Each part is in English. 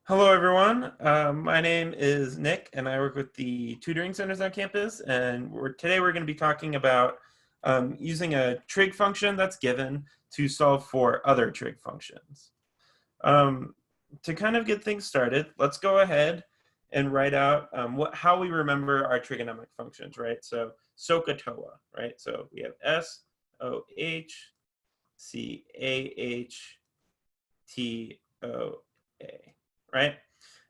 Hello, everyone. My name is Nick, and I work with the tutoring centers on campus. And today we're going to be talking about using a trig function that's given to solve for other trig functions. Um, to kind of get things started, let's go ahead and write out how we remember our trigonometric functions, right? So SOHCAHTOA, right? So we have SOHCAHTOA, right?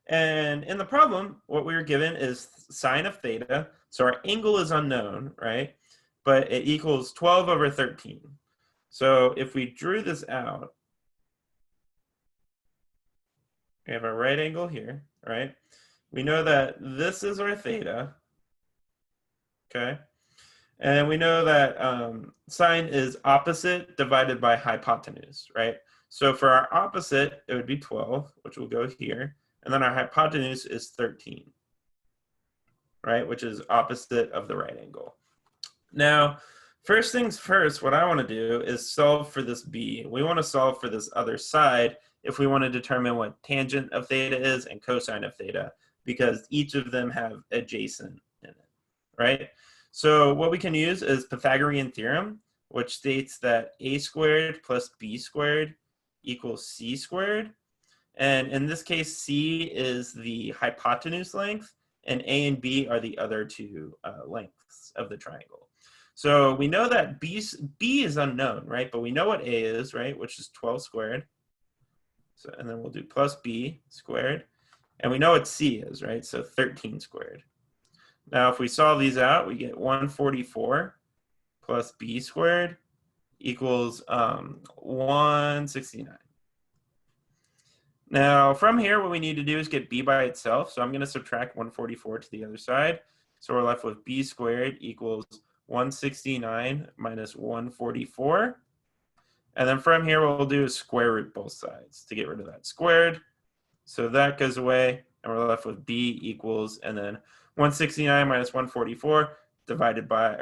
And in the problem, what we were given is sine of theta. So our angle is unknown, right? But it equals 12 over 13. So if we drew this out, we have our right angle here, right? We know that this is our theta, okay? And we know that sine is opposite divided by hypotenuse, right? So for our opposite, it would be 12, which will go here. And then our hypotenuse is 13, right? Which is opposite of the right angle. Now, first things first, what I want to do is solve for this b. We want to solve for this other side if we want to determine what tangent of theta is and cosine of theta, because each of them have adjacent in it, right? So what we can use is Pythagorean theorem, which states that a squared plus b squared equals c squared. And in this case, c is the hypotenuse length, and a and b are the other two lengths of the triangle. So we know that b is unknown, right? But we know what a is, right? Which is 12 squared. So, and then we'll do plus b squared. And we know what c is, right? So 13 squared. Now, if we solve these out, we get 144 plus b squared equals 169. Now, from here, what we need to do is get b by itself. So I'm going to subtract 144 to the other side. So we're left with b squared equals 169 minus 144. And then from here, what we'll do is square root both sides to get rid of that squared. So that goes away, and we're left with b equals, and then 169 minus 144 divided by,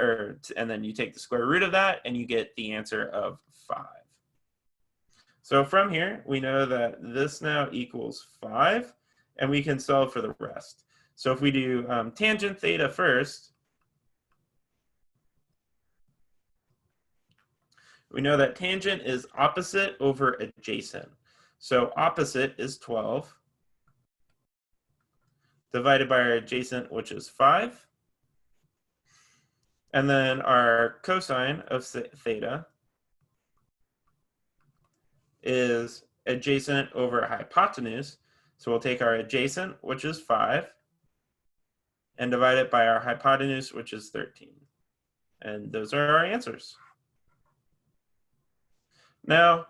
and then you take the square root of that, and you get the answer of 5. So from here, we know that this now equals 5, and we can solve for the rest. So if we do tangent theta first, we know that tangent is opposite over adjacent. So opposite is 12 divided by our adjacent, which is 5. And then our cosine of theta is adjacent over hypotenuse. So we'll take our adjacent, which is 5, and divide it by our hypotenuse, which is 13. And those are our answers. Now,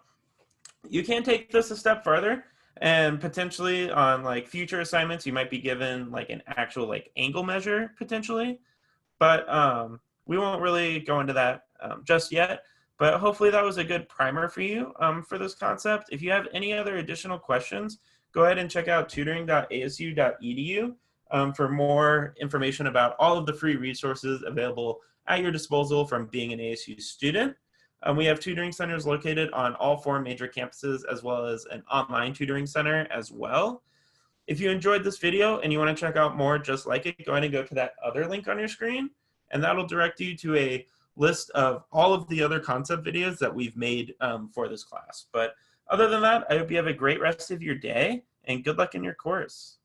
you can take this a step further, and potentially on like future assignments, you might be given like an actual like angle measure potentially, but we won't really go into that just yet. But hopefully that was a good primer for you for this concept. If you have any other additional questions, go ahead and check out tutoring.asu.edu for more information about all of the free resources available at your disposal from being an ASU student. We have tutoring centers located on all 4 major campuses, as well as an online tutoring center as well. If you enjoyed this video and you want to check out more just like it, go ahead and go to that other link on your screen, and that'll direct you to a list of all of the other concept videos that we've made for this class. But other than that, I hope you have a great rest of your day, and good luck in your course.